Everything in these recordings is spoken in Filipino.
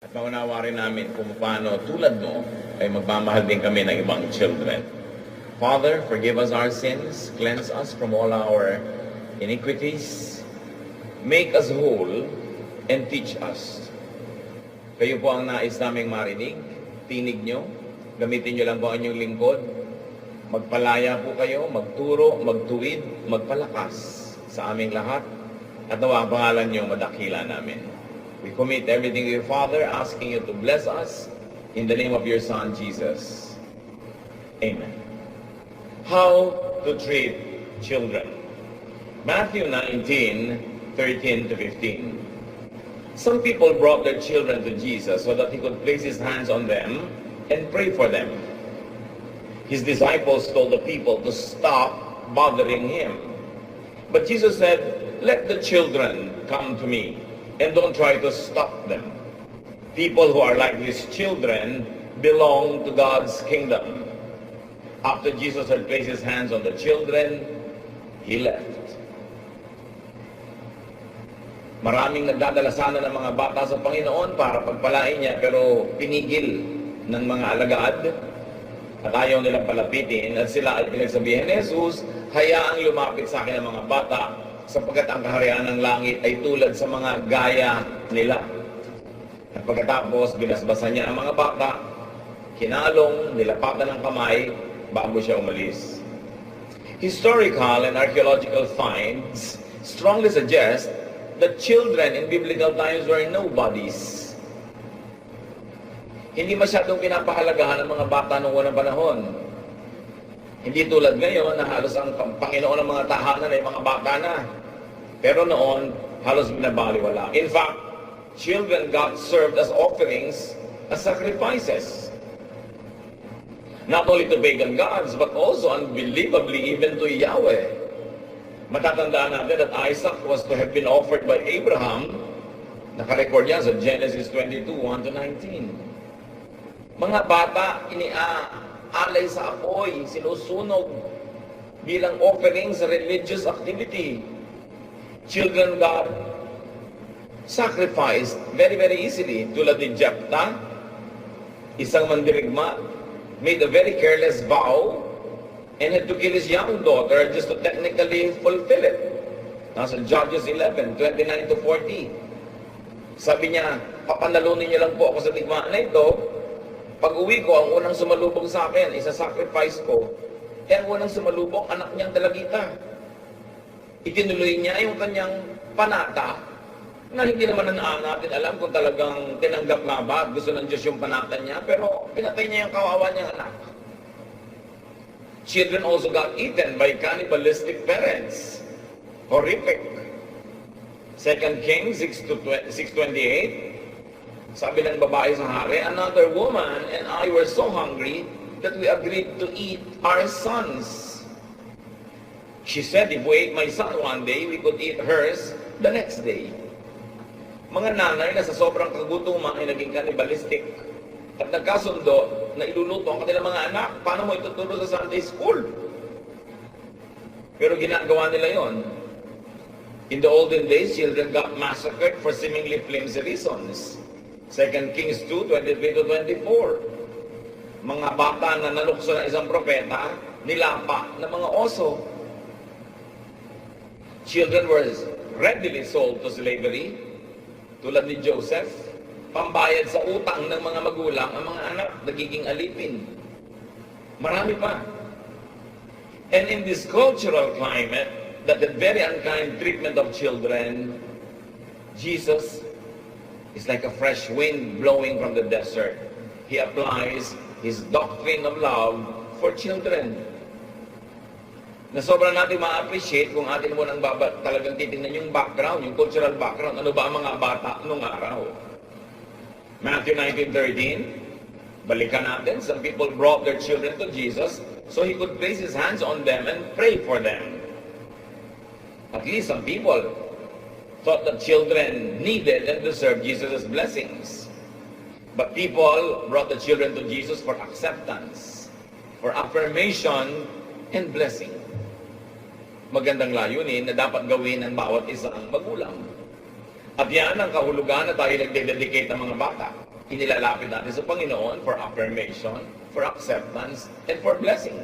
At maunawa rin namin kung paano tulad mo ay magmamahal din kami ng ibang children. Father, forgive us our sins, cleanse us from all our iniquities, make us whole, and teach us. Kayo po ang nais naming marinig, tinig nyo, gamitin nyo lang po ang inyong lingkod, magpalaya po kayo, magturo, magtuwid, magpalakas sa aming lahat, at nawa ang pangalan nyo madakila namin. We commit everything to your Father, asking you to bless us in the name of your Son, Jesus. Amen. How to treat children. Matthew 19:13 to 15. Some people brought their children to Jesus so that he could place his hands on them and pray for them. His disciples told the people to stop bothering him. But Jesus said, "Let the children come to me, and don't try to stop them. People who are like his children belong to God's kingdom." After Jesus had placed his hands on the children, he left. Maraming nagdadala sana ng mga bata sa Panginoon para pagpalain niya, pero pinigil ng mga alagad at ayaw nilang palapitin. At sila ay pinagsabihan ni Jesus, "Hayaang lumapit sa akin ang mga bata, sapagkat ang kaharian ng langit ay tulad sa mga gaya nila." At pagkatapos, binasbasan niya ang mga bata, kinalong, nilapatan ng kamay, bago siya umalis. Historical and archaeological finds strongly suggest that children in biblical times were nobodies. Hindi masyadong pinapahalagahan ng mga bata noong unang panahon. Hindi tulad ngayon na halos ang Panginoon ng mga tahanan ay mga bata na. Pero noon, halos binabaliwala. In fact, children got served as offerings, as sacrifices. Not only to pagan gods, but also unbelievably even to Yahweh. Matatandaan natin that Isaac was to have been offered by Abraham. Nakarecord yan sa Genesis 22:1-19. Mga bata, iniaalay sa apoy, sinusunog bilang offering sa religious activity. Children got sacrificed very, very easily. Tulad ni Jephthah, isang mandirigma, made a very careless vow and had to kill his young daughter just to technically fulfill it. Nasa Judges 11:29-40. Sabi niya, "Papanalunin niyo lang po ako sa digmaan na ito. Pag uwi ko, ang unang sumalubong sa akin, isa-sacrifice ko. Eh, ang unang sumalubong, anak niyang dalagita." Itinuloy niya yung kanyang panata na hindi naman natin alam kung talagang tinanggap nga ba at gusto ng Diyos yung panata niya, pero pinatay niya yung kawawa niyang anak. Children also got eaten by cannibalistic parents. Horrific. 2 Kings 6:28, sabi ng babae sa hari, "Another woman and I were so hungry that we agreed to eat our sons. She said, if we ate my son one day, we could eat hers the next day." Mga nanay na sa sobrang kagutuman ay naging cannibalistic at nagkasundo na iluluto ang kanilang mga anak. Paano mo ituturo sa Sunday school? Pero ginagawa nila yon. In the olden days, children got massacred for seemingly flimsy reasons. 2 Kings 2:23-24. Mga bata na nalukso ng isang propeta, nilapa ng mga oso. Children were readily sold to slavery, tulad ni Joseph. Pambayad sa utang ng mga magulang, ang mga anak nagiging alipin. Marami pa. And in this cultural climate, that the very unkind treatment of children, Jesus is like a fresh wind blowing from the desert. He applies his doctrine of love for children. Na sobrang natin ma-appreciate kung atin mo nang talagang titingnan yung background, yung cultural background. Ano ba ang mga bata nung araw? Matthew 19:13, balikan natin. Some people brought their children to Jesus so he could place his hands on them and pray for them. At least some people thought that children needed and deserved Jesus' blessings. But people brought the children to Jesus for acceptance, for affirmation, and blessing. Magandang layunin na dapat gawin ng bawat isang magulang. At yan ang kahulugan na tayo nagdededicate ng mga bata. inilalapit natin sa Panginoon for affirmation, for acceptance, and for blessing.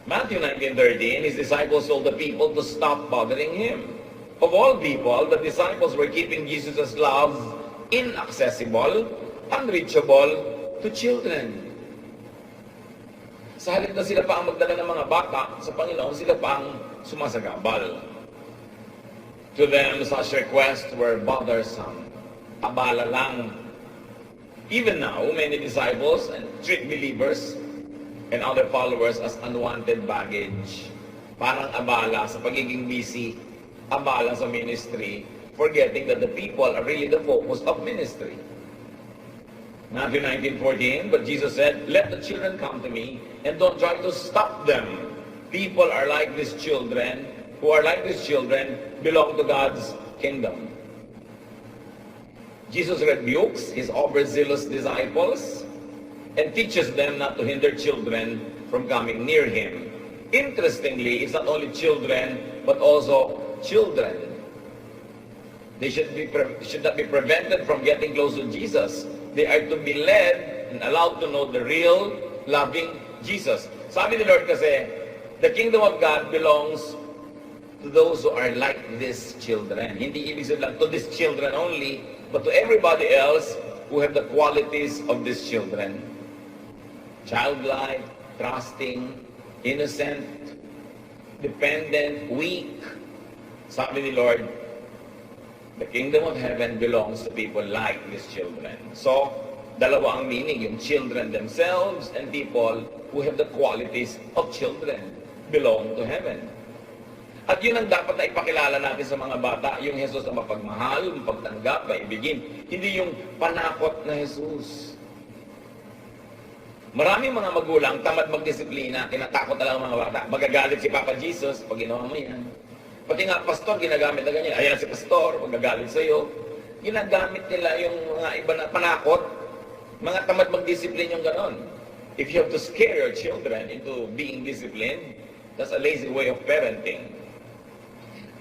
Matthew 19:13, his disciples told the people to stop bothering him. Of all people, the disciples were keeping Jesus' love inaccessible, unreachable to children. Sa halip na sila pa ang magdala ng mga bata sa Panginoon, sila pa ang sumasagabal. To them, such requests were bothersome. Abala lang. Even now, many disciples treat believers and other followers as unwanted baggage. Parang abala sa pagiging busy, abala sa ministry, forgetting that the people are really the focus of ministry. Matthew 19:14, but Jesus said, "Let the children come to me, and don't try to stop them. People are like these children, who are like these children, belong to God's kingdom." Jesus rebukes his overzealous disciples and teaches them not to hinder children from coming near him. Interestingly, it's not only children, but also children. They should not be prevented from getting close to Jesus. They are to be led and allowed to know the real, loving Jesus. Sabi ni Lord kasi, the kingdom of God belongs to those who are like these children. Hindi ibig sabihin to these children only, but to everybody else who have the qualities of these children. Childlike, trusting, innocent, dependent, weak. Sabi ni Lord, the kingdom of heaven belongs to people like these children. So, dalawa ang meaning, yung children themselves and people who have the qualities of children belong to heaven. At yun ang dapat na ipakilala natin sa mga bata, yung Jesus na mapagmahal, mapagtanggap, maibigin. Hindi yung panakot na Jesus. Maraming mga magulang, tamad magdisiplina, tinatakot talaga mga bata. Magagalit si Papa Jesus pag ginawa mo yan. Pati nga, pastor, ginagamit na ganyan. Ayan si pastor, magagalit sa'yo. Ginagamit nila yung mga iba na panakot. Mga tamad magdisiplin yung ganon. If you have to scare your children into being disciplined, that's a lazy way of parenting.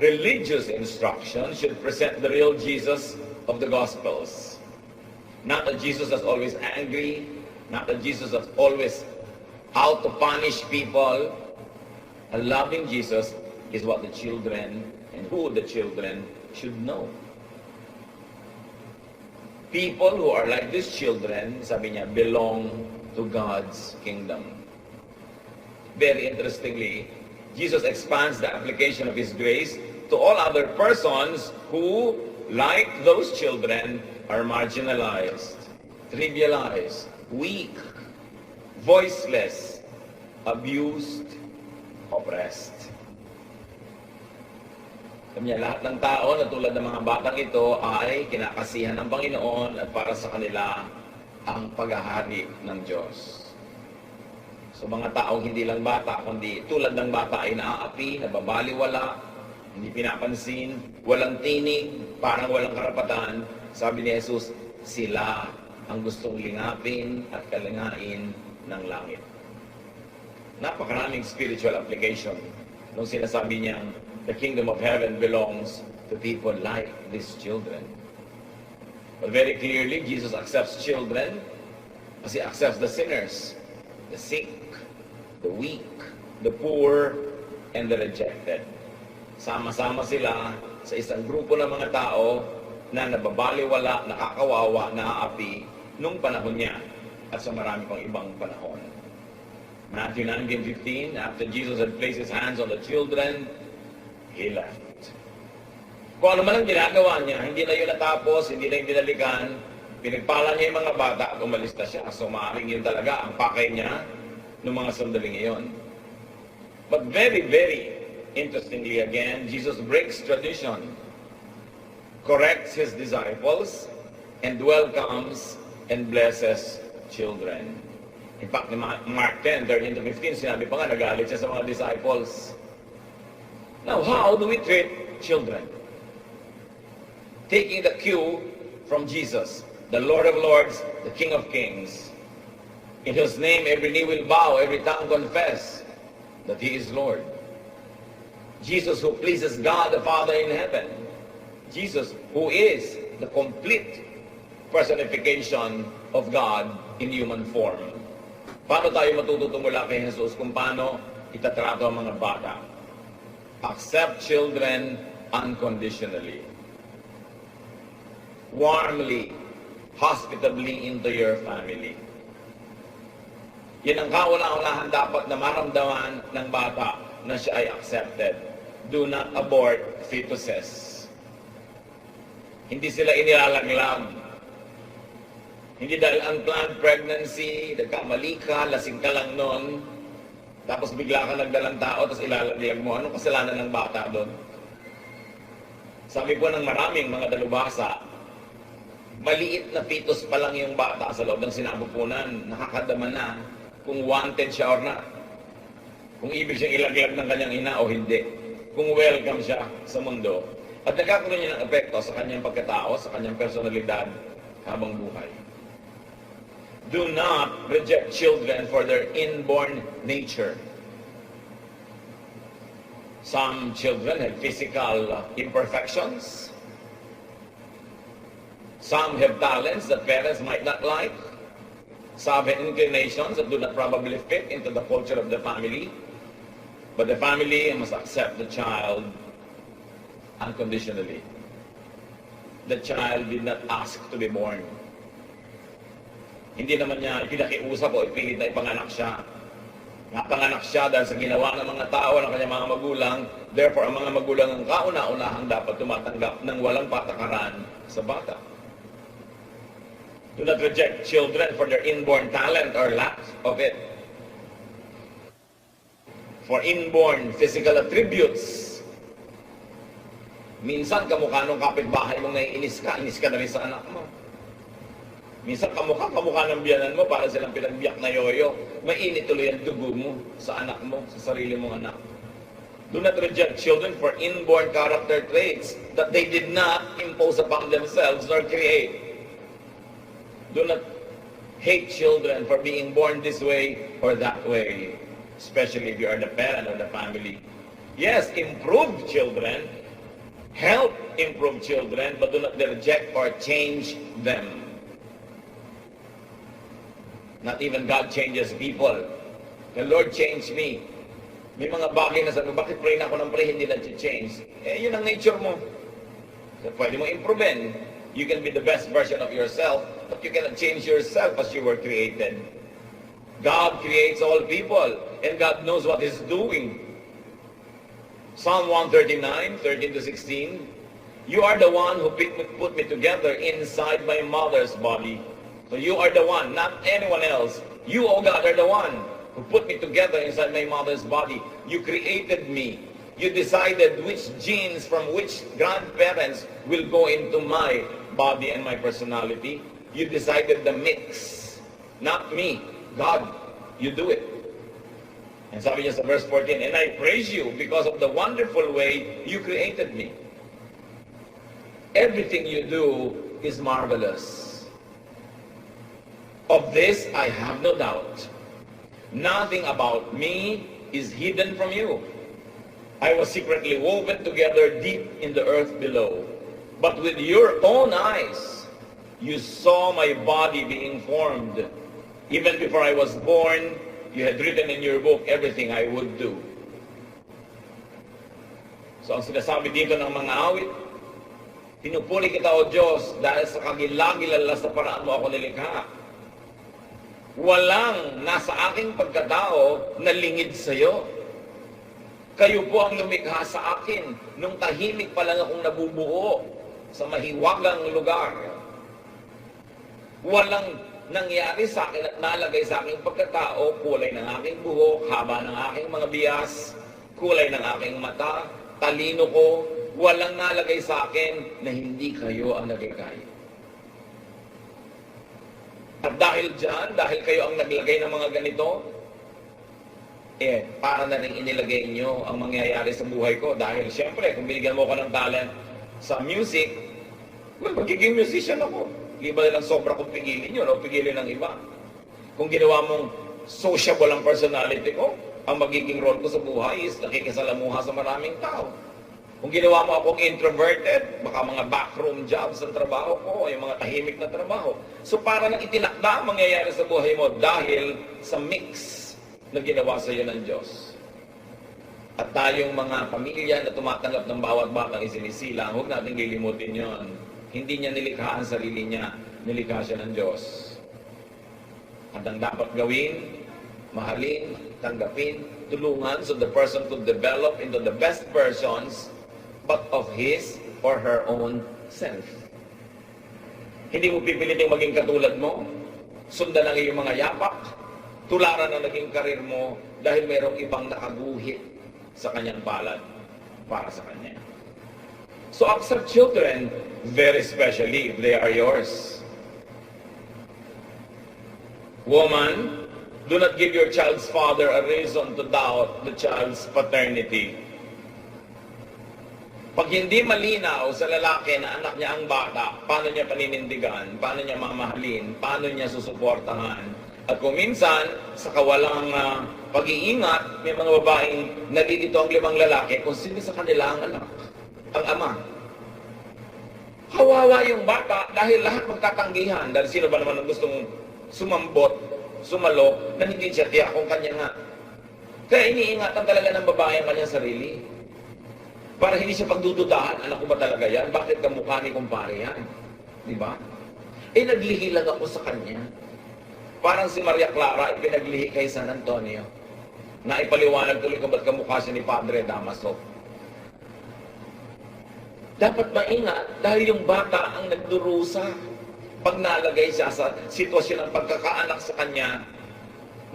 Religious instruction should present the real Jesus of the Gospels. Not a Jesus that's always angry, not a Jesus that's always out to punish people. A loving Jesus is what the children and who the children should know. People who are like these children, sabi niya, belong to God's kingdom. Very interestingly, Jesus expands the application of His grace to all other persons who, like those children, are marginalized, trivialized, weak, voiceless, abused, oppressed. Kanya lahat ng tao na tulad ng mga batang ito ay kinakasihan ng Panginoon at para sa kanila ang paghahari ng Diyos. So mga taong hindi lang bata, kundi tulad ng bata ay naaapi, nababaliwala, hindi pinapansin, walang tinig, parang walang karapatan. Sabi ni Jesus, sila ang gustong lingapin at kalingain ng langit. Napakaraming spiritual application nung sinasabi niyang the kingdom of heaven belongs to people like these children. But very clearly, Jesus accepts children as He accepts the sinners, the sick, the weak, the poor, and the rejected. Sama-sama sila sa isang grupo ng mga tao na nababaliwala, nakakawawa, naaapi nung panahon niya at sa marami pang ibang panahon. Matthew 19:15, after Jesus had placed His hands on the children, He left. Kung ano man ang ginagawa niya, hindi na yun natapos, hindi na yung binalikan, pinagpala niya yung mga bata at umalis na siya. So maaaring yun talaga ang pakay niya ng mga sandaling iyon. But very, very interestingly again, Jesus breaks tradition, corrects His disciples, and welcomes and blesses children. In fact, in Mark 10:13-15, sinabi pa nga, nagalit siya sa mga disciples. Now, how do we treat children? Taking the cue from Jesus, the Lord of Lords, the King of Kings, in whose name every knee will bow, every tongue confess that He is Lord. Jesus who pleases God the Father in heaven. Jesus who is the complete personification of God in human form. Paano tayo matututo mula kay Jesus kung paano itatrato ang mga bata? Accept children unconditionally. Warmly, hospitably into your family. Yan ang kauna-unahan dapat na maramdaman ng bata na siya ay accepted. Do not abort fetuses. Hindi sila inilalaglag. Hindi dahil unplanned pregnancy, nagkamali ka, lasing ka lang nun, tapos bigla ka nagdalang tao, tapos ilalaglag mo. Anong kasalanan ng bata doon? Sabi po ng maraming mga dalubhasa, maliit na fetus pa lang yung bata sa loob ng sinapupunan, nakakadama na kung wanted siya or not. Kung ibig siyang ilaglag ng kanyang ina o hindi. Kung welcome siya sa mundo. At nagkakaroon niya ng epekto sa kanyang pagkatao, sa kanyang personalidad habang buhay. Do not reject children for their inborn nature. Some children have physical imperfections. Some have talents that parents might not like. Some have inclinations that do not probably fit into the culture of the family. But the family must accept the child unconditionally. The child did not ask to be born. Hindi naman niya ipinakiusap o ipilit na ipanganak siya. Napanganak siya dahil sa ginawa ng mga tao ng kanyang mga magulang. Therefore, ang mga magulang ang kauna-unahang dapat tumatanggap ng walang patakaran sa bata. Do not reject children for their inborn talent or lack of it. For inborn physical attributes. Minsan, kamukha nung kapitbahay mong naiinis ka na rin sa anak mo. Minsan, kamukha ng biyanan mo para silang pinagbiyak na yoyo. Mainit tuloy ang dugo mo sa anak mo, sa sarili mong anak. Do not reject children for inborn character traits that they did not impose upon themselves nor create. Do not hate children for being born this way or that way, especially if you are the parent of the family. Yes, improve children, help improve children, but do not reject or change them. Not even God changes people. The Lord changed me. May mga bagay na sabi, bakit pray na ako ng pray, hindi na-change? Yun ang nature mo. So, pwede mo improvein. You can be the best version of yourself, but you cannot change yourself as you were created. God creates all people, and God knows what He's doing. Psalm 139, 13-16, you are the one who put me together inside my mother's body. So you are the one, not anyone else. You, oh God, are the one who put me together inside my mother's body. You created me. You decided which genes from which grandparents will go into my body and my personality. You decided the mix, not me. God, you do it. And sabi niya sa verse 14, and I praise you because of the wonderful way you created me. Everything you do is marvelous. Of this I have no doubt. Nothing about me is hidden from you. I was secretly woven together deep in the earth below. But with your own eyes, you saw my body being formed. Even before I was born, you had written in your book everything I would do. So ang sinasabi dito ng mga awit, pinupuri kita o Diyos dahil sa kagilagilala sa paraan mo ako nilikha. Walang nasa aking pagkatao na lingid sa iyo. Kayo po ang lumikha sa akin nung tahimik pa lang akong nabubuo sa mahiwagang lugar. Walang nangyari sa akin at nalagay sa aking pagkatao, kulay ng aking buhok, haba ng aking mga bias, kulay ng aking mata, talino ko, walang nalagay sa akin na hindi kayo ang naglikay. At dahil dyan, dahil kayo ang naglagay ng mga ganito, para na rin inilagay nyo ang mangyayari sa buhay ko. Dahil siyempre, kung binigyan mo ko ng talent sa music, well, magiging musician ako. Iba nilang sobra kung pigilin nyo, no? Pigilin ng iba. Kung ginawa mong sociable ang personality ko, ang magiging role ko sa buhay is nakikisalamuha sa maraming tao. Kung ginawa mo akong introverted, baka mga backroom jobs ang trabaho ko, yung mga tahimik na trabaho. So para nang itinakda ang mangyayari sa buhay mo dahil sa mix na ginawa sa iyo ng Diyos. At tayong mga pamilya na tumatanggap ng bawat batang isinisilang, huwag natin lilimutin yon. Hindi niya nilikha ang sarili niya, nilikha siya ng Diyos. At ang dapat gawin, mahalin, tanggapin, tulungan so the person could develop into the best versions but of his or her own self. Hindi mo pipilitin maging katulad mo. Sundan ang iyong mga yapak. Tularan ang naging karir mo dahil mayroong ibang nakaguhit sa kanyang palad para sa kanya. So accept children, very especially if they are yours. Woman, do not give your child's father a reason to doubt the child's paternity. Pag hindi malinaw sa lalaki na anak niya ang bata, paano niya paninindigan, paano niya mamahalin, paano niya susuportahan. At kung minsan, sa kawalang pag-iingat, may mga babaeng nalilito ang 5 lalaki kung sino sa kanila ang anak, ang ama. Kawawa yung bata dahil lahat magtatanggihan. Dahil sino ba naman ang gustong sumambot, sumalo, na hindi siya tiyak kung kanya nga. Kaya iniingatan talaga ng babae ang kanyang sarili. Para hindi siya pagdududahan, anak ko ba talaga yan? Bakit kamukha ni kumpare yan? Di ba? Naglihi lang ako sa kanya. Parang si Maria Clara, ipinaglihi kay San Antonio. Na ipaliwanag tuloy kung ba't kamukha siya ni Padre Damaso. Dapat maingat dahil yung bata ang nagdurusa. Pag nalagay siya sa sitwasyon ng pagkakaanak sa kanya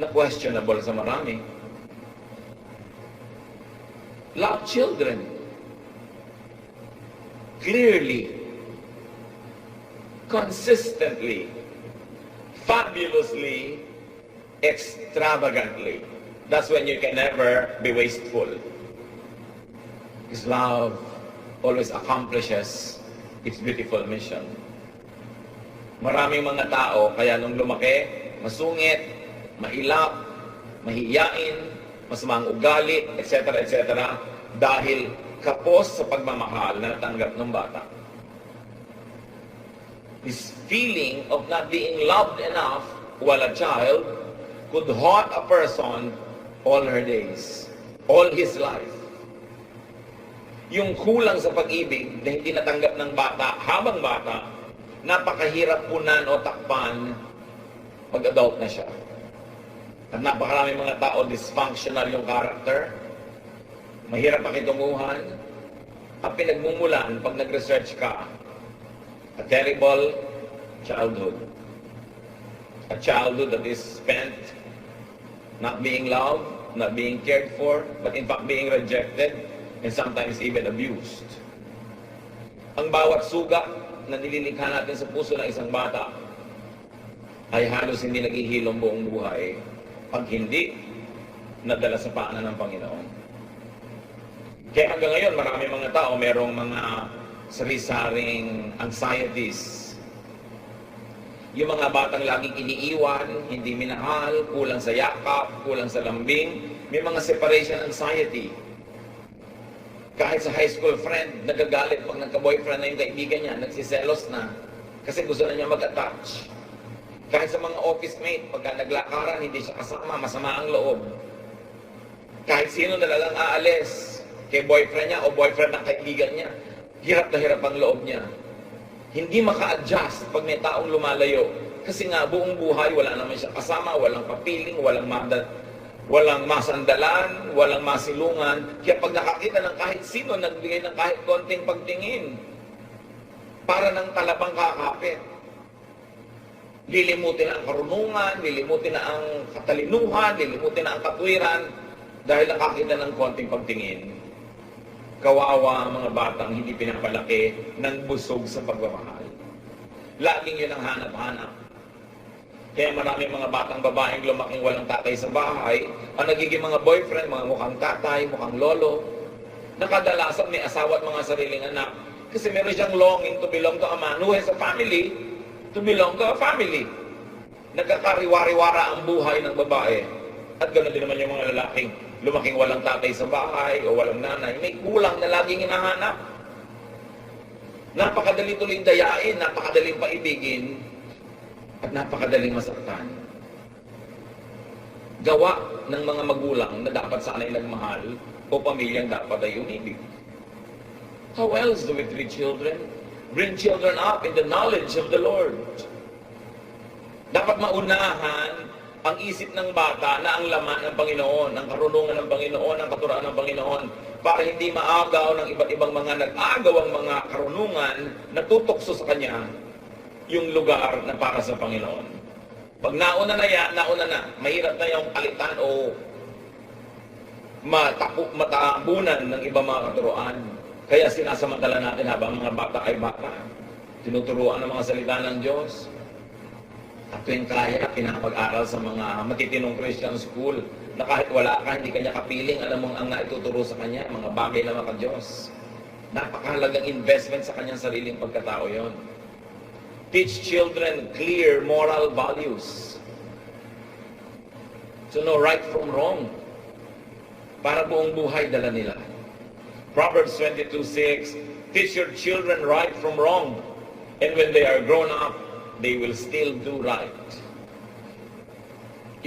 na questionable sa marami. Love children. Clearly, consistently, fabulously, extravagantly. That's when you can never be wasteful. Because love always accomplishes its beautiful mission. Maraming mga tao, kaya nung lumaki, masungit, mailap, mahiyain, masamang ugali, etc., etc., dahil kapos sa pagmamahal na natanggap ng bata. This feeling of not being loved enough while a child could haunt a person all her days, all his life. Yung kulang sa pag-ibig na hindi natanggap ng bata habang bata, napakahirap punan o takpan pag adult na siya. At napakaraming mga tao, dysfunctional yung character, mahirap pakitunguhan, ang pinagmumulan pag nag-research ka, a terrible childhood. A childhood that is spent not being loved, not being cared for, but in fact being rejected, and sometimes even abused. Ang bawat sugat na nililikha natin sa puso ng isang bata ay halos hindi naghihilom buong buhay pag hindi nadala sa paanan ng Panginoon. Kaya hanggang ngayon, marami mga tao, merong mga sari-saring anxieties. Yung mga batang laging iniiwan, hindi minahal, kulang sa yakap, kulang sa lambing, may mga separation anxiety. Kahit sa high school friend, nagagalit pag nagka-boyfriend na yung kaibigan niya, nagsiselos na, kasi gusto na niya mag-attach. Kahit sa mga office mate, pagka naglakaran, hindi siya kasama, masama ang loob. Kahit sino na lang aalis, kay boyfriend niya o boyfriend ng kaibigan niya, hirap na hirap ang loob niya. Hindi maka-adjust pag may taong lumalayo. Kasi nga, buong buhay, wala naman siya kasama, walang papiling, walang masandalan, walang masilungan. Kaya pag nakakita ng kahit sino, nagbigay ng kahit konting pagtingin, para ng talabang kakapit. Lilimutin na ang karunungan, lilimutin na ang katalinuhan, lilimutin na ang katwiran, dahil nakakita ng konting pagtingin. Kawawa ang mga batang hindi pinapalaki ng busog sa pagmamahal. Laging yun ang hanap-hanap. Kaya maraming mga batang babaeng lumaking walang tatay sa bahay, ang nagiging mga boyfriend, mga mukhang tatay, mukhang lolo, nakadalasan may asawa at mga sariling anak. Kasi meron siyang longing to belong to a man who has a family, to belong to a family. Nagkakariwariwara ang buhay ng babae. At ganoon din naman yung mga lalaking lumaking walang tatay sa bahay o walang nanay, may kulang na laging hinahanap. Napakadali tuloy dayain, napakadaling paibigin, at napakadaling masaktan. Gawa ng mga magulang na dapat sana'y nagmahal o pamilyang dapat ay umibig. How else do we treat children? Bring children up in the knowledge of the Lord. Dapat maunahan ang isip ng bata na ang laman ng Panginoon, ang karunungan ng Panginoon, ang katuraan ng Panginoon, para hindi maagaw ng iba't ibang mga nag-agawang mga karunungan na tutokso sa kanya yung lugar na para sa Panginoon. Pag nauna na yan, nauna na. Mahirap na yung palitan o matabunan ng ibang mga katuruan. Kaya sinasamantala natin habang mga bata ay bata. Tinuturuan ng mga salita ng Diyos. At tuwing kaya, pinapag-aral sa mga matitinong Christian school na kahit wala ka, hindi kanya kapiling, alam mong ang naituturo sa kanya, mga bagay na maka-Diyos. Napakahalagang investment sa kanyang sariling pagkatao yon. Teach children clear moral values. To know right from wrong. Para buong buhay dala nila. Proverbs 22:6, teach your children right from wrong, and when they are grown up, they will still do right.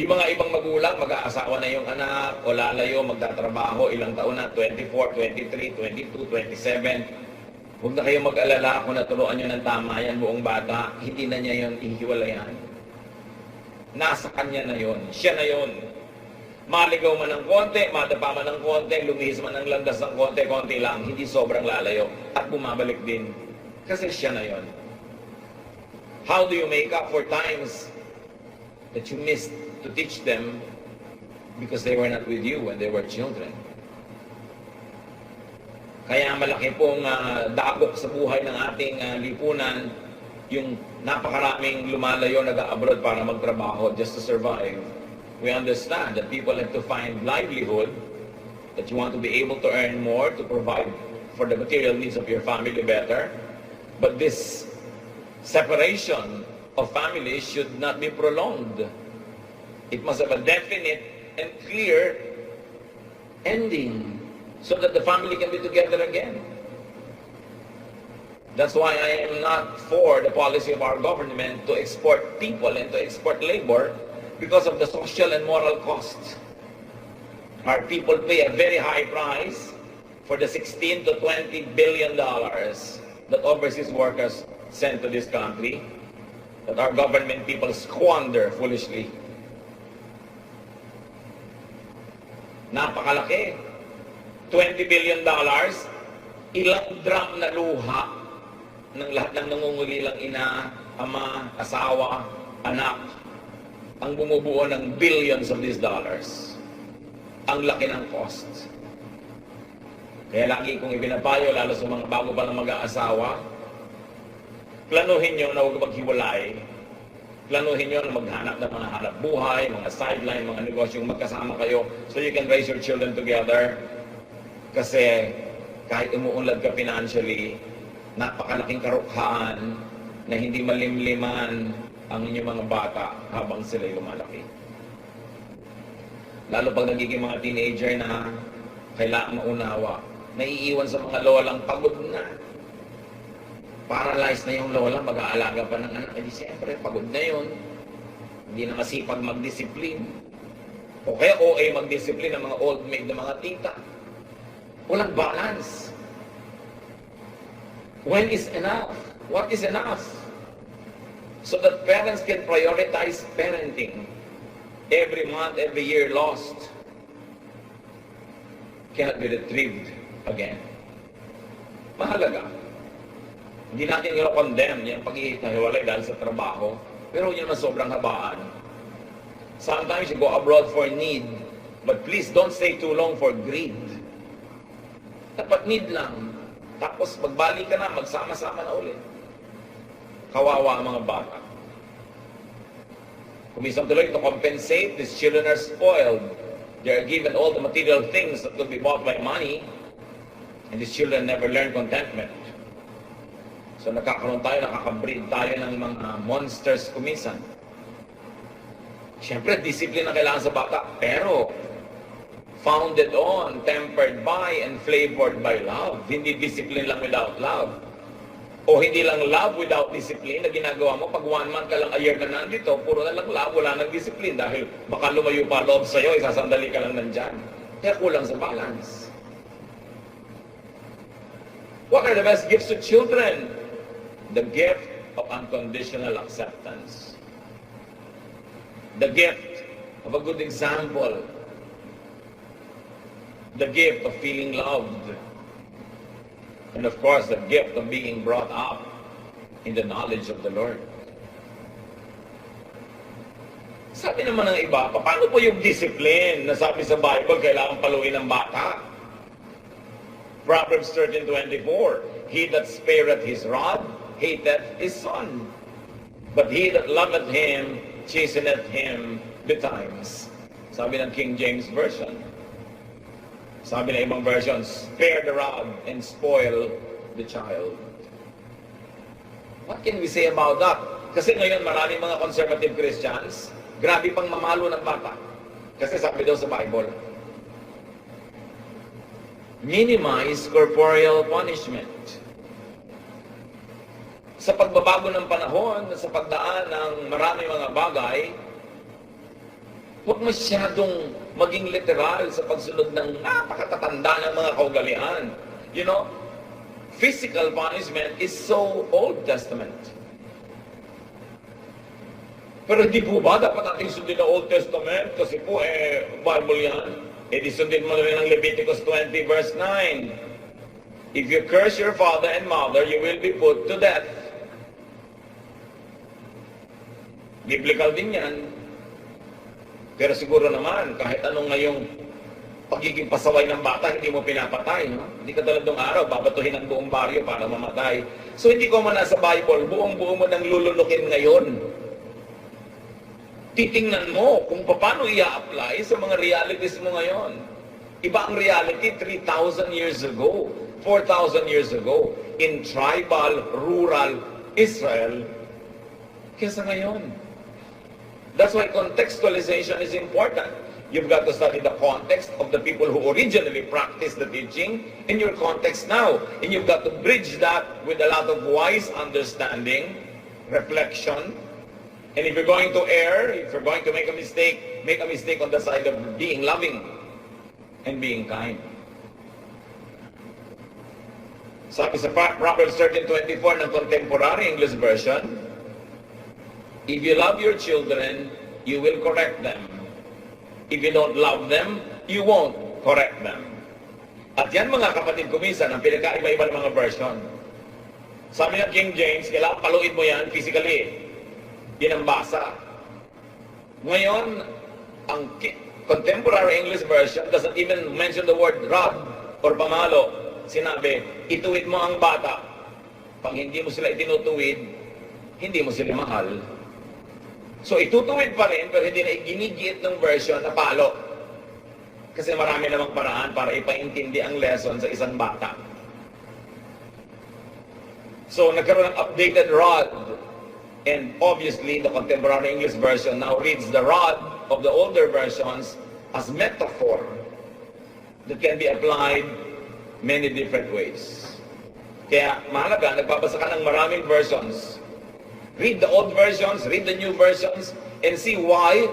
Yung mga ibang magulang, mag-aasawa na yung anak, o lalayo, magtatrabaho, ilang taon na, 24, 23, 22, 27. Huwag na kayong mag-alala kung naturuan nyo ng tama yan buong bata, hindi na niya yun ihiwalayan. Nasa kanya na yun, siya na yun. Maligaw man ng konti, madapa man ng konti, lumihis man ng landas ng konti, konti lang, hindi sobrang lalayo. At bumabalik din, kasi siya na yun. How do you make up for times that you missed to teach them because they were not with you when they were children? Kaya malaki pong dagok sa buhay ng ating lipunan yung napakaraming lumalayo, nag-abroad para magtrabaho just to survive. We understand that people have to find livelihood, that you want to be able to earn more to provide for the material needs of your family better. But this separation of families should not be prolonged. It must have a definite and clear ending so that the family can be together again. That's why I am not for the policy of our government to export people and to export labor because of the social and moral costs. Our people pay a very high price for the $16 to $20 billion that overseas workers sent to this country, that our government people squander foolishly. Napakalaki. $20 billion, ilang drum na luha ng lahat ng nangungulilang ina, ama, asawa, anak, ang bumubuo ng billions of these dollars. Ang laki ng cost. Kaya lagi kong ibinapayo, lalo sa mga bago pa lang mag-aasawa, planuhin nyo na huwag maghiwalay. Planuhin nyo na maghanap ng mga hanap buhay, mga sideline, mga negosyong magkasama kayo so you can raise your children together. Kasi kahit umuunlad ka financially, napakalaking karukhaan na hindi malimliman ang inyong mga bata habang sila'y lumalaki. Lalo pag nagiging mga teenager na kailangan maunawa, naiiwan sa mga lolang pagod na. Paralyzed na yung lola, mag-aalaga pa ng anak. Eh di siyempre, pagod na yun. Hindi na masipag mag-discipline. O kaya OA mag-discipline ng mga old maid na mga tita. Walang balance. When is enough? What is enough? So that parents can prioritize parenting. Every month, every year lost cannot be retrieved again. Mahalaga. Hindi natin i-condemn yung pag-ihiwalay dahil sa trabaho, pero yun naman sobrang habaan. Sometimes you go abroad for need, but please don't stay too long for greed. Dapat need lang. Tapos magbalik ka na, magsama-sama na ulit. Kawawa ang mga bata. Kumisang tuloy to compensate, these children are spoiled. They are given all the material things that could be bought by money, and these children never learn contentment. So nakakaroon tayo, nakakabreed tayo ng mga monsters kumisan. Siyempre, discipline ang kailangan sa bata, pero founded on, tempered by, and flavored by love. Hindi discipline lang without love. O hindi lang love without discipline na ginagawa mo. Pag 1 month ka lang a year na nandito, puro na lang love, wala nang discipline. Dahil baka lumayo pa loob sa'yo, isasandali ka lang nandyan. Kaya kulang sa balance. What are the best gifts to children? The gift of unconditional acceptance. The gift of a good example. The gift of feeling loved. And of course, the gift of being brought up in the knowledge of the Lord. Sabi naman ng iba, paano po yung discipline na sabi sa Bible, kailangan paluin ng bata? Proverbs 13:24, he that spareth his rod, hateth his son. But he that loveth him, chasteneth him betimes. Sabi ng King James Version. Sabi ng ibang versions, spare the rod and spoil the child. What can we say about that? Kasi ngayon maraming mga conservative Christians, grabe pang mamalo ng bata. Kasi sabi daw sa Bible, minimize corporeal punishment. Sa pagbabago ng panahon, sa pagdaan ng maraming mga bagay, huwag masyadong maging literal sa pagsunod ng napakatatanda ng mga kaugalian. You know, physical punishment is so Old Testament. Pero hindi po ba dapat natin sundin ang Old Testament? Kasi po, Bible yan. Di sundin mo rin ang Leviticus 20 verse 9. If you curse your father and mother, you will be put to death. Biblical din yan. Pero siguro naman, kahit anong ngayong pagiging pasaway ng bata, hindi mo pinapatay. No? Hindi ka tulad ng araw, babatuhin ang buong baryo para mamatay. So hindi ko man nasa Bible, buong-buo mo nang lulunukin ngayon. Titingnan mo kung paano i-apply sa mga realities mo ngayon. Iba ang reality 3,000 years ago, 4,000 years ago, in tribal, rural Israel, kesa ngayon. That's why contextualization is important. You've got to study the context of the people who originally practiced the teaching in your context now. And you've got to bridge that with a lot of wise understanding, reflection. And if you're going to err, if you're going to make a mistake on the side of being loving and being kind. Sabi sa Proverbs 13:24 ng Contemporary English Version, if you love your children, you will correct them. If you don't love them, you won't correct them. At yan mga kapatid ko minsan, ang pinagkaiba-iba ng mga version. Sabi ng King James, kailangan paluin mo yan physically. Yan ang basa. Ngayon, ang Contemporary English Version doesn't even mention the word rod or pamalo. Sinabi, ituwid mo ang bata. Pag hindi mo sila itinutuwid, hindi mo sila mahal. So itutuwid pa rin, pero hindi na ginigit ng version na palo. Kasi marami namang paraan para ipaintindi ang lesson sa isang bata. So nagkaroon ng updated rod. And obviously, the Contemporary English Version now reads the rod of the older versions as metaphor that can be applied many different ways. Kaya mahalaga, nagbabasa ka ng maraming versions. Read the old versions, read the new versions, and see why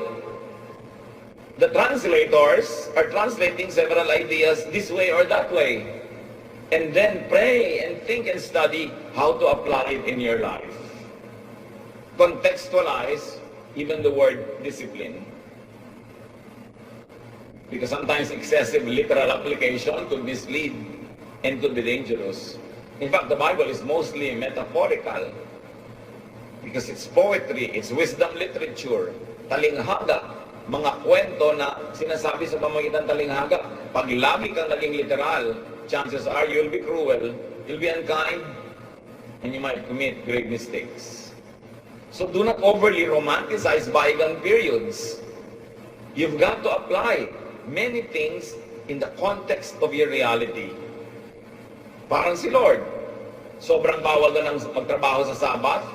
the translators are translating several ideas this way or that way. And then pray and think and study how to apply it in your life. Contextualize even the word discipline. Because sometimes excessive literal application could mislead and could be dangerous. In fact, the Bible is mostly metaphorical. Because it's poetry, it's wisdom literature, talinghaga, mga kwento na sinasabi sa pamamagitan talinghaga. Pag lagi kang naging literal, chances are you'll be cruel, you'll be unkind, and you might commit grave mistakes. So do not overly romanticize bygone periods. You've got to apply many things in the context of your reality. Parang si Lord, sobrang bawal na ng magtrabaho sa Sabbath,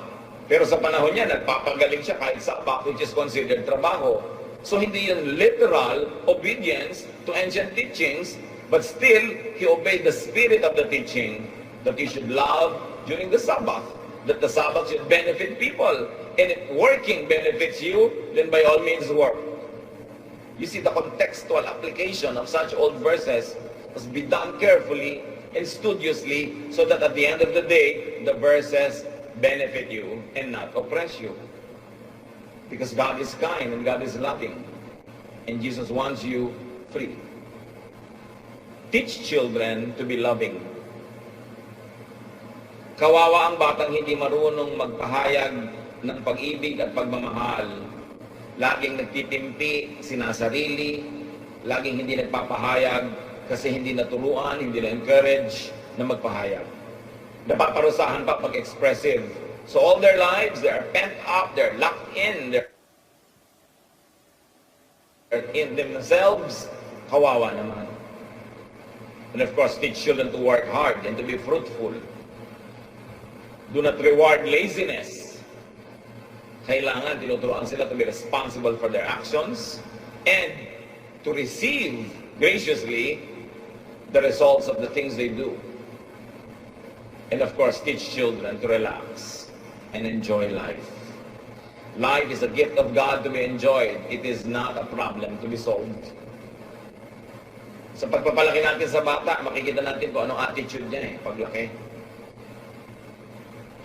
pero sa panahon niya, nagpapagaling siya kahit Sabbath, which is considered trabaho. So hindi yun literal obedience to ancient teachings, but still, he obeyed the spirit of the teaching that you should love during the Sabbath, that the Sabbath should benefit people. And if working benefits you, then by all means work. You see, the contextual application of such old verses must be done carefully and studiously so that at the end of the day, the verses benefit you and not oppress you. Because God is kind and God is loving. And Jesus wants you free. Teach children to be loving. Kawawa ang batang hindi marunong magpahayag ng pag-ibig at pagmamahal. Laging nagtitimpi, sinasarili, laging hindi nagpapahayag kasi hindi naturuan, hindi na-encourage na magpahayag. Napaparusahan pa pag-expressive. So all their lives, they're pent up, they're locked in, they're in themselves. Kawawa naman. And of course, teach children to work hard and to be fruitful. Do not reward laziness. Kailangan tinuturuan sila to be responsible for their actions and to receive graciously the results of the things they do. And of course, teach children to relax and enjoy life. Life is a gift of God to be enjoyed. It is not a problem to be solved. Sa pagpapalaki natin sa bata, makikita natin kung anong attitude niya paglaki.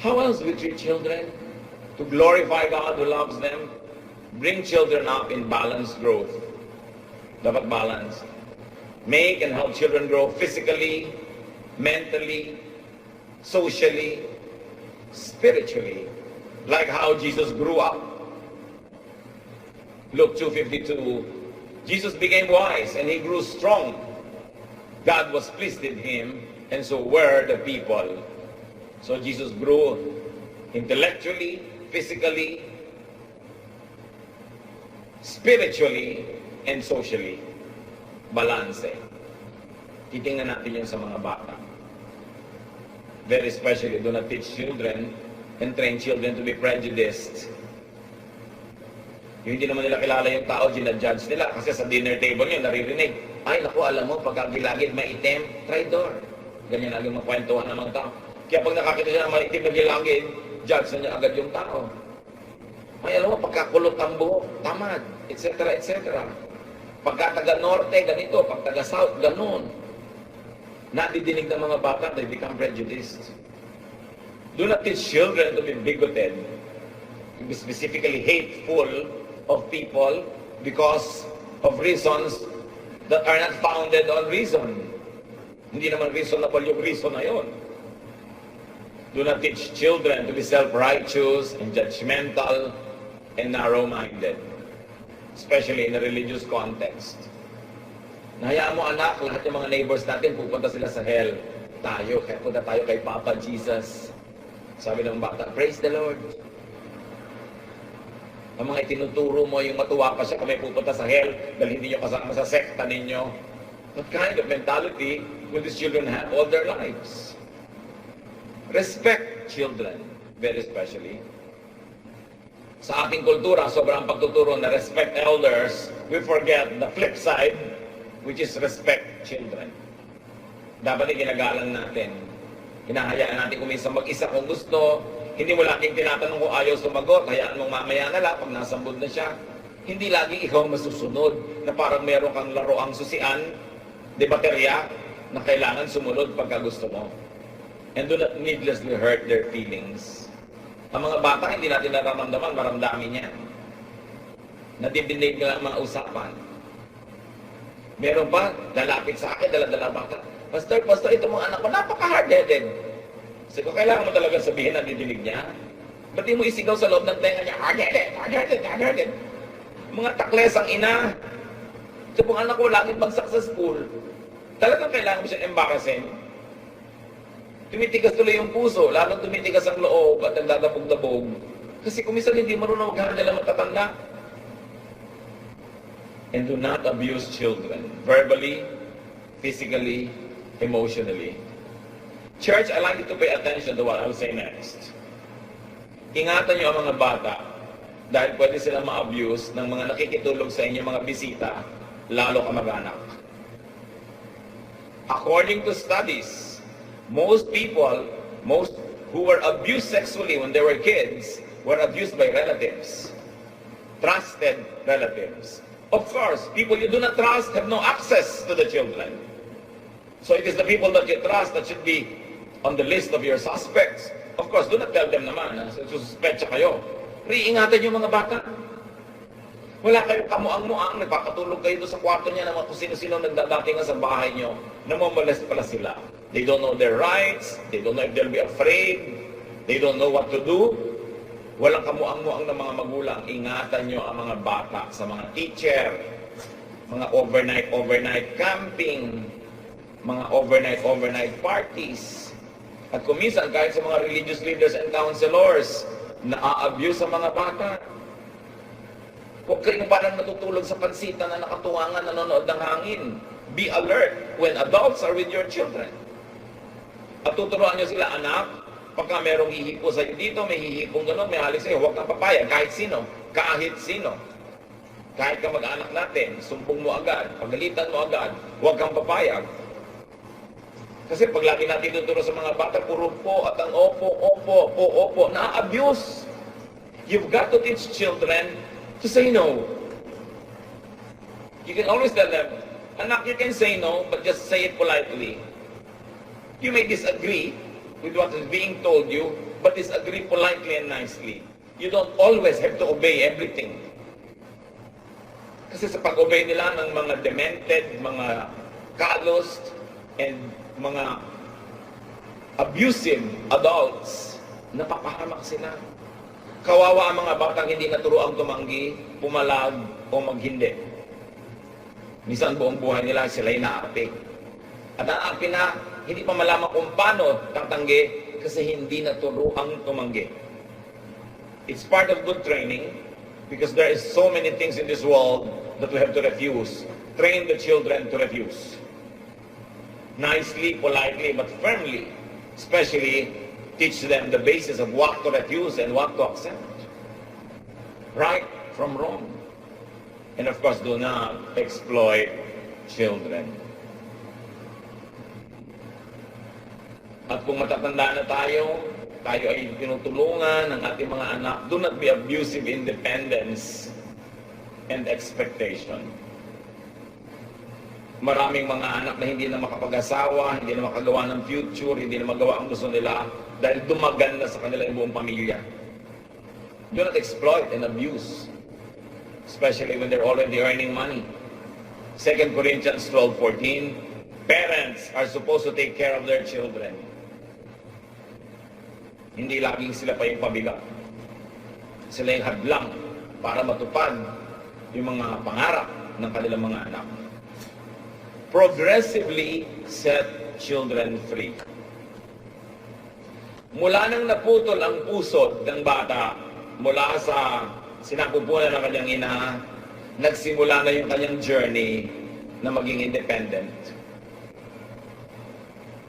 How else we treat children? To glorify God who loves them. Bring children up in balanced growth. Dapat balance. Make and help children grow physically, mentally, socially, spiritually. Like how Jesus grew up. Luke 2:52. Jesus became wise and he grew strong. God was pleased with him, and so were the people. So Jesus grew intellectually, physically, spiritually, and socially. Balance. Titingnan natin yun sa mga bata. Very especially, do not teach children and train children to be prejudiced. Yung hindi naman nila kilala yung tao, ginadjudge nila. Kasi sa dinner table yun, naririnig. Ay, naku, alam mo, pagkagilagid, maitim, traitor. Ganyan lagi makwentuhan ng mga tao. Kaya pag nakakita siya ng maitim na gilagid, judge na niya agad yung tao. Ay, alam mo, pagkakulot ang buhok, tamad, etc., etc. Pagka taga-norte, ganito. Pag taga-south, ganun. Nadidinig ng mga bata, they become prejudiced. Do not teach children to be bigoted, to be specifically hateful of people because of reasons that are not founded on reason. Hindi naman reasonable yung reason na yun. Do not teach children to be self-righteous and judgmental and narrow-minded, especially in a religious context. Nahayaan mo anak, lahat yung mga neighbors natin pupunta sila sa hell. Kaya punta tayo kay Papa Jesus. Sabi ng bata, praise the Lord. Ang mga itinuturo mo, yung matuwa pa siya kung may pupunta sa hell dahil hindi nyo kasama sa sekta ninyo. What kind of mentality will these children have all their lives? Respect children, very especially. Sa ating kultura, sobrang pagtuturo na respect elders, we forget the flip side, which is respect children. Dapat ginagalang natin. Hinahayaan natin kung minsan mag-isa kung gusto. Hindi mo laging tinatanong kung ayaw sumagot, hayaan mong mamaya na lang pag nasambod na siya. Hindi laging ikaw masusunod na parang meron kang laroang susian, de baterya, na kailangan sumunod pagka gusto mo. And do not needlessly hurt their feelings. Ang mga bata, hindi natin nararamdaman, maramdamin niya. Nadidinig ka lang mga usapan. Meron pa, lalapit sa akin, dala-dala bata. Pastor, ito mga anak ko, napaka-hard-headed. Kasi kung kailangan mo talaga sabihin na didinig niya, ba't di mo isigaw sa loob ng tenga niya, hard-headed. Mga taklesang ina. So kung anak ko laging bagsak sa school, talagang kailangan mo siyang embarrassing. Tumitigas tuloy yung puso, lalong tumitigas ang loob at nagdadabog-dabog. Kasi kung minsan hindi marunong mag-handle ang matatanda. And do not abuse children, verbally, physically, emotionally. Church, I'd like you to pay attention to what I will say next. Ingatan niyo ang mga bata Dahil pwede sila ma-abuse ng mga nakikitulog sa inyo, mga bisita, lalo kamag-anak. According to studies, most who were abused sexually when they were kids were abused by relatives, trusted relatives. Of course, people you do not trust have no access to the children. So it is the people that you trust that should be on the list of your suspects. Of course, do not tell them naman na suspetsa kayo. Iingatan yung mga bata. Wala kayong kamuang-muang, nagpakatulog kayo doon sa kwarto niya naman kung sino-sino nagdadatingan sa bahay niyo, namomolest pala sila. They don't know their rights, they don't know if they'll be afraid, they don't know what to do. Walang kamuang-muang ng mga magulang. Ingatan niyo ang mga bata sa mga teacher, mga overnight camping, mga overnight parties. At kuminsan kahit sa mga religious leaders and counselors, na-abuse sa mga bata. Huwag kayong parang natutulog sa pansitan na nakatuwangan, nanonood ng hangin. Be alert when adults are with your children. At tuturuan nyo sila, anak, pagka merong hihipo sa'yo dito, may hihipong gano'n, may halik sa'yo, huwag kang papayag, kahit sino. Kahit ka mag-anak natin, sumbong mo agad, pagalitan mo agad, huwag kang papayag. Kasi pag lagi natin tuturo sa mga bata, puro po at ang opo, na-abuse. You've got to teach children to say no. You can always tell them, anak, you can say no, but just say it politely. You may disagree with what is being told you, but disagree politely and nicely. You don't always have to obey everything. Kasi sa pag-obey nila ng mga demented, mga calloused, and mga abusive adults, napapahamak sila. Kawawa ang mga batang hindi naturuang tumanggi, pumalag, o maghindi. Minsan buong buhay nila sila'y naapi. At ang api na, hindi pa malaman kung paano tatanggi kasi hindi naturuang tumanggi. It's part of good training because there is so many things in this world that we have to refuse. Train the children to refuse. Nicely, politely, but firmly. Especially, teach them the basis of what to refuse and what to accept. Right from wrong. And of course, do not exploit children. At kung matatanda na tayo ay tinutulungan ng ating mga anak, do not be abusive in dependence and expectation. Maraming mga anak na hindi na makapag-asawa, hindi na makagawa ng future, hindi na magawa ang gusto nila dahil dumagan na sa kanila yung buong pamilya. Do not exploit and abuse, especially when they're already earning money. 2 Corinthians 12:14, parents are supposed to take care of their children. Hindi laging sila pa yung pabigat. Sila yung hadlang para matupad yung mga pangarap ng kanilang mga anak. Progressively set children free. Mula nang naputol ang pusod ng bata, mula sa sinapupunan ng kanyang ina, nagsimula na yung kanyang journey na maging independent.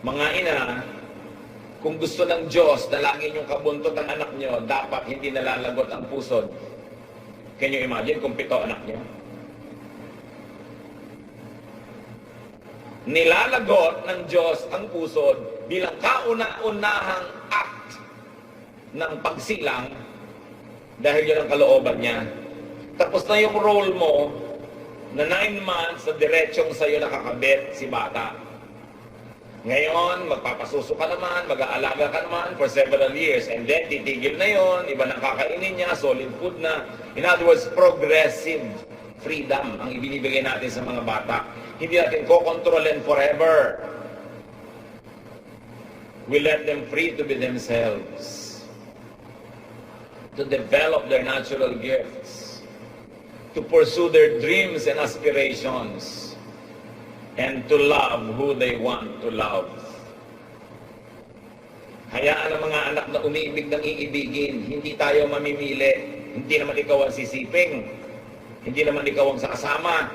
Mga ina, kung gusto ng Diyos na lagi niyong kabuntot ang anak niyo, dapat hindi nalalagot ang pusod. Can you imagine kung 7 anak niyo? Nilalagot ng Diyos ang pusod bilang kauna-unahang act ng pagsilang dahil yun ang kalooban niya. Tapos na yung role mo na 9 months na diretsong sa'yo nakakabit si bata. Ngayon, magpapasuso ka naman, mag-aalaga ka naman for several years and then titigil na yon, iba nang kakainin niya, solid food na. In other words, progressive freedom ang ibinibigay natin sa mga bata. Hindi natin ko-kontrolin forever. We let them free to be themselves, to develop their natural gifts, to pursue their dreams and aspirations, and to love who they want to love. Hayaan ang mga anak na umiibig ng iibigin. Hindi tayo mamimili. Hindi naman ikaw ang sisiping. Hindi naman ikaw ang sasama.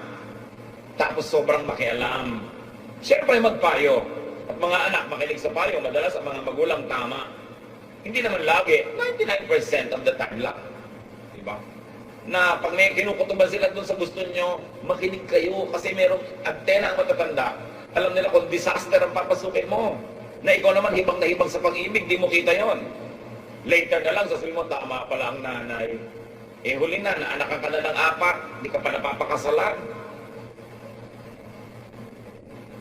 Tapos sobrang makialam. Siyempre magpayo. At mga anak makinig sa payo, madalas ang mga magulang tama. Hindi naman lagi, 99% of the time lang. Diba? na pag may kinukutuban sila doon sa gusto nyo, makinig kayo kasi merong antena ang matatanda. Alam nila kung disaster ang papasukin mo. Na ikaw naman hibang na hibang sa pag-ibig, di mo kita yon. Later na lang, sasabihin mo, tama pala ang nanay. Eh huli na, naanak ka na ng apat, di ka pa napapakasalan.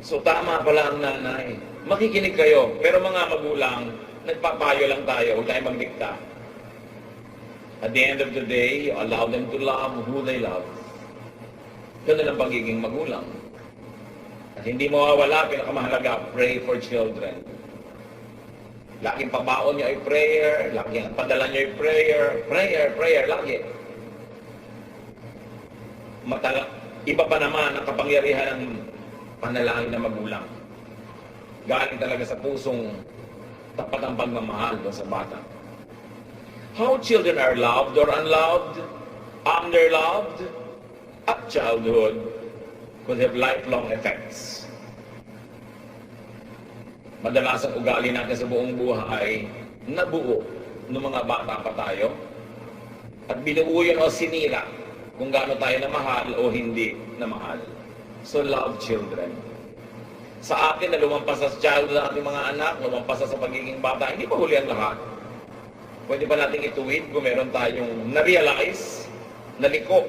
So tama pala ang nanay. Makikinig kayo, pero mga magulang, nagpapayo lang tayo, huwag tayo magdikta. At the end of the day, you allow them to love who they love. Ganun ang pagiging magulang. At hindi mawawala, pinakamahalaga, pray for children. Laging pabaon nyo ay prayer, laging padala nyo ay prayer, prayer, lagi. Iba pa naman ang kapangyarihan ng panalangin na magulang. Galing talaga sa pusong tapat ang pagmamahal doon sa bata. How children are loved or unloved, underloved, at childhood could have lifelong effects. Madalas ang ugali natin sa buong buhay, nabuo ng mga bata pa tayo, at binuo yun o sinira kung gaano tayo na mahal o hindi na mahal. So love children. Sa atin na lumampas sa childhood ng ating mga anak, lumampas sa pagiging bata, hindi pa huli ang lahat. Pwede pa natin ituwid kung meron tayong na-realize, naliko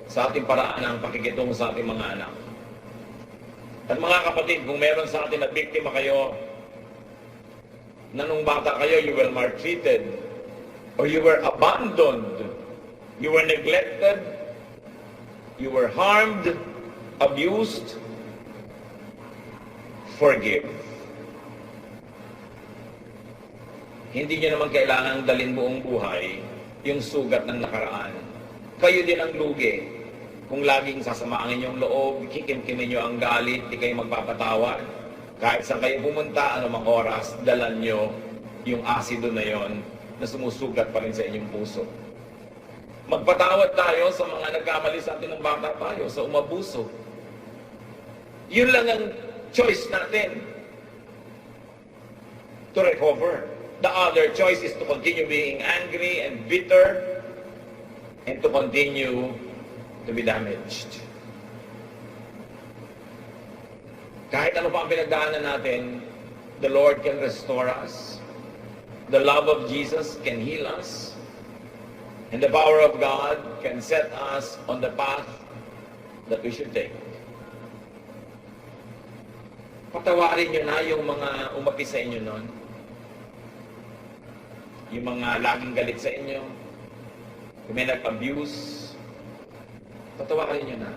sa ating paraan ng pakikitungo sa ating mga anak. At mga kapatid, kung meron sa atin na biktima kayo, na nung bata kayo, you were maltreated, or you were abandoned, you were neglected, you were harmed, abused, forgive. Hindi nyo naman kailangang dalhin buong buhay yung sugat ng nakaraan. Kayo din ang lugi. Kung laging sasama ang inyong loob, kikimkimin nyo ang galit, di kayo magpapatawad. Kahit saan kayo pumunta, anumang oras, dalan nyo yung asido na yon na sumusugat pa rin sa inyong puso. Magpatawad tayo sa mga nagkamali sa atin ng bata tayo, sa umabuso. Yun lang ang choice natin to recover. The other choice is to continue being angry and bitter and to continue to be damaged. Kahit ano pa ang pinagdaanan natin, the Lord can restore us. The love of Jesus can heal us. And the power of God can set us on the path that we should take. Patawarin nyo na yung mga umapi sa inyo noon. Yung mga laging galit sa inyo, kung may nag-abuse, patawarin nyo na.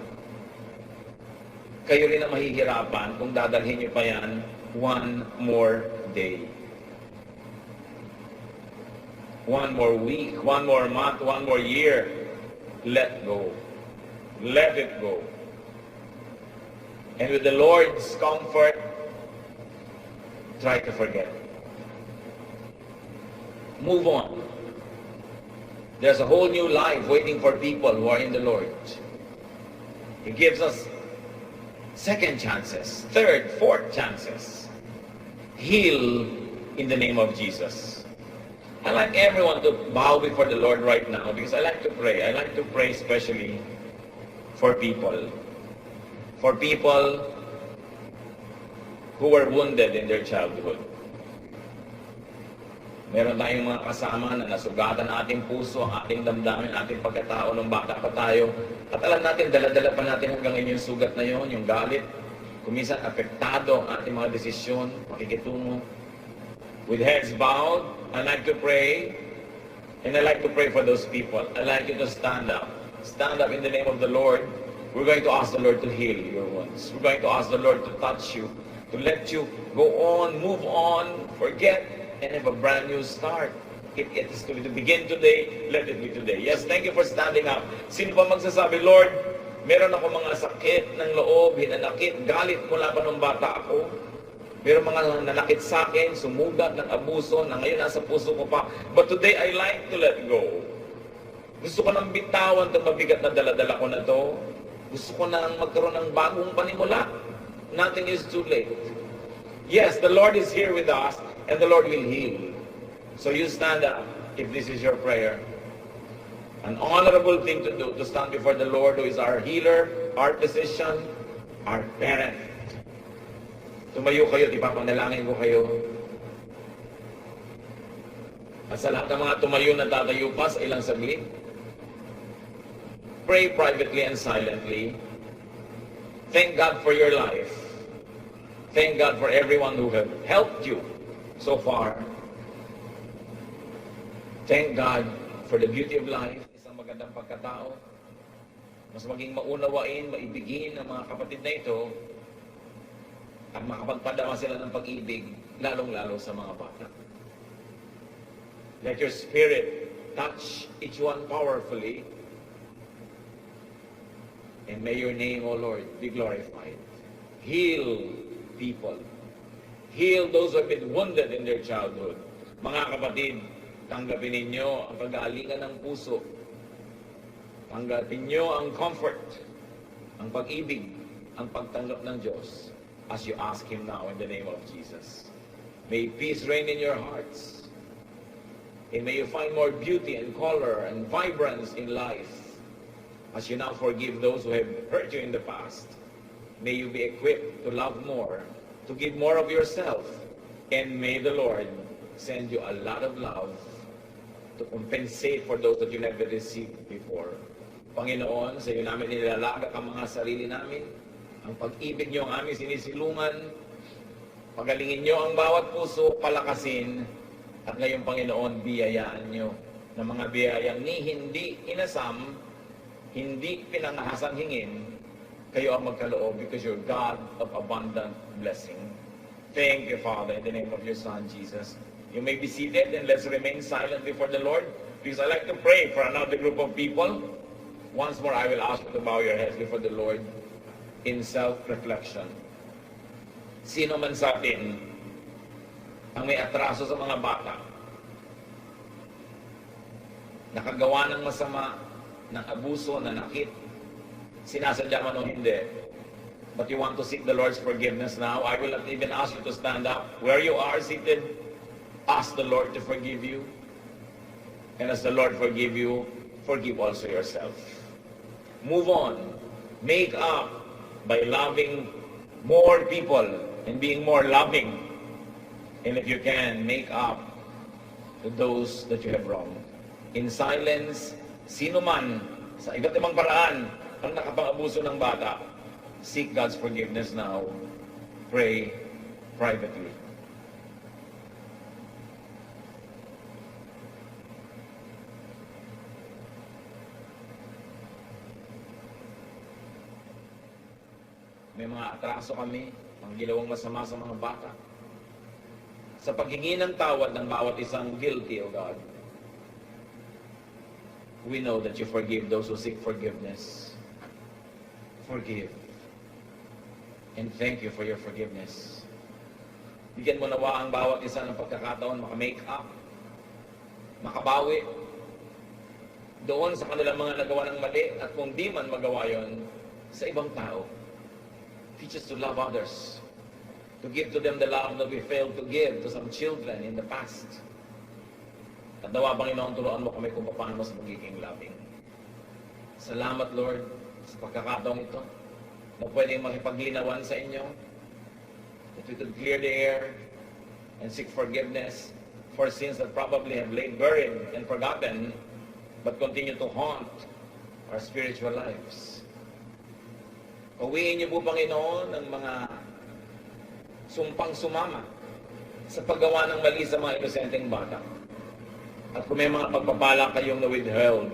Kayo rin ang mahihirapan kung dadalhin nyo pa yan one more day. One more week, one more month, one more year. Let go. Let it go. And with the Lord's comfort, try to forget. Move on. There's a whole new life waiting for people who are in the Lord. He gives us second chances, third, fourth chances. Heal in the name of Jesus. I like everyone to bow before the Lord right now because I like to pray. I like to pray especially for people. For people who were wounded in their childhood. Meron tayong mga kasama na nasugatan ating puso, ang ating damdamin, ating pagkatao nung bata pa tayo. At alam natin, dala-dala pa natin hanggang ngayon yung sugat na yon, yung galit. Kuminsan, apektado ang ating mga desisyon, pakikitungo. With heads bowed, I like to pray. And I like to pray for those people. I like you to stand up. Stand up in the name of the Lord. We're going to ask the Lord to heal your wounds. We're going to ask the Lord to touch you, to let you go on, move on, forget, and have a brand new start. It is to begin today, let it be today. Yes, thank you for standing up. Sino pa magsasabi, Lord, meron ako mga sakit ng loob, hinanakit, galit mula pa nung bata ako. Meron mga nanakit sa akin, sumugat ng abuso, na ngayon nasa puso ko pa. But today, I like to let go. Gusto ko nang bitawan itong mabigat na daladala ko na to. Gusto ko nang magkaroon ng bagong panimula. Nothing is too late. Yes, the Lord is here with us, and the Lord will heal. So you stand up if this is your prayer. An honorable thing to do, to stand before the Lord who is our healer, our physician, our parent. Tumayo kayo, ipapanalangin ko kayo. At sa lahat ng mga tumayo na tatayo pa sa ilang saglit, pray privately and silently. Thank God for your life. Thank God for everyone who have helped you so far. Thank God for the beauty of life, isang magandang pagkatao. Mas maging maunawain, maibigin ng mga kapatid na ito at makapagpadama sila ng pag-ibig, lalong-lalo sa mga bata. Let your spirit touch each one powerfully. And may your name, O Lord, be glorified. Heal people. Heal those who have been wounded in their childhood. Mga kapatid, tanggapin ninyo ang pag-aalingan ng puso. Tanggapin nyo ang comfort, ang pag-ibig, ang pagtanggap ng Diyos as you ask Him now in the name of Jesus. May peace reign in your hearts. And may you find more beauty and color and vibrance in life as you now forgive those who have hurt you in the past. May you be equipped to love more, to give more of yourself, and may the Lord send you a lot of love to compensate for those that you never received before. Panginoon, sa iyo namin nilalagak ang mga sarili namin. Ang pag-ibig niyo ang aming sinisilungan. Pagalingin niyo ang bawat puso, palakasin. At ngayon, Panginoon, biyayaan niyo ng mga biyayang hindi inasam, hindi pinangahasang hingin, kayo ang magkaloob because you're God of abundant blessing. Thank you, Father, in the name of your Son, Jesus. You may be seated and let's remain silent before the Lord because I'd like to pray for another group of people. Once more, I will ask you to bow your heads before the Lord in self-reflection. Sino man sa atin ang may atraso sa mga bata, nakagawa ng masama, ng abuso, nanakit, sinasadya man o hindi, but you want to seek the Lord's forgiveness now, I will not even ask you to stand up. Where you are seated, ask the Lord to forgive you. And as the Lord forgive you, forgive also yourself. Move on. Make up by loving more people and being more loving. And if you can, make up to those that you have wronged. In silence, sino man sa iba't ibang paraan ang nakapang-abuso ng bata, seek God's forgiveness now. Pray privately. May mga atraso kami, ang ginawang masama sa mga bata. Sa paghingi ng tawad ng bawat isang guilty, O God, we know that you forgive those who seek forgiveness. Forgive. And thank you for your forgiveness. Bigyan mo nawa ang bawat isa ng pagkakataon maka-make up, makabawi doon sa kanilang mga nagawa ng mali at kung di man magawa yon sa ibang tao. Teach us to love others, to give to them the love that we failed to give to some children in the past. At nawa, Panginoon, turuan mo kami kung paano sa magiging loving. Salamat, Lord, sa pagkakataong ito na pwedeng makipaglinawan sa inyo, that we could clear the air and seek forgiveness for sins that probably have laid buried and forgotten but continue to haunt our spiritual lives. Uwiin niyo po, Panginoon, ang mga sumpang sumama sa paggawa ng mali sa mga inosenteng bata. At kung may mga pagpapala kayong na-withheld,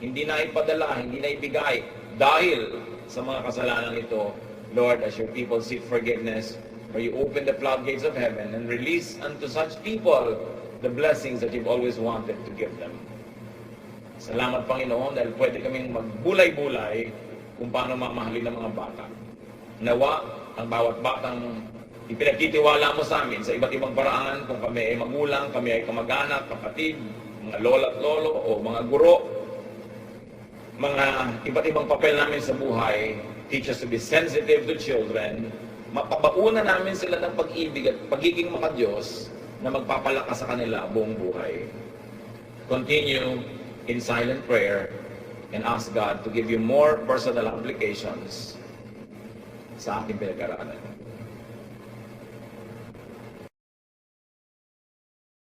hindi na ipadala, hindi na ibigay dahil sa mga kasalanan ito, Lord, as your people seek forgiveness, may you open the floodgates of heaven and release unto such people the blessings that you've always wanted to give them. Salamat, Panginoon, dahil pwede kaming magbulay-bulay kung paano mamahalin ng mga bata. Nawa, ang bawat batang ipinagtitiwala mo sa amin sa iba't ibang paraan, kung kami ay magulang, kami ay kamag-anak, kapatid, mga lola at lolo, o mga guro, mga iba't ibang papel namin sa buhay, teach us to be sensitive to children, mapabauna namin sila ng pag-ibig at pagiging mga Diyos na magpapalakas sa kanila buong buhay. Continue in silent prayer and ask God to give you more personal applications sa aking pinag-aralan.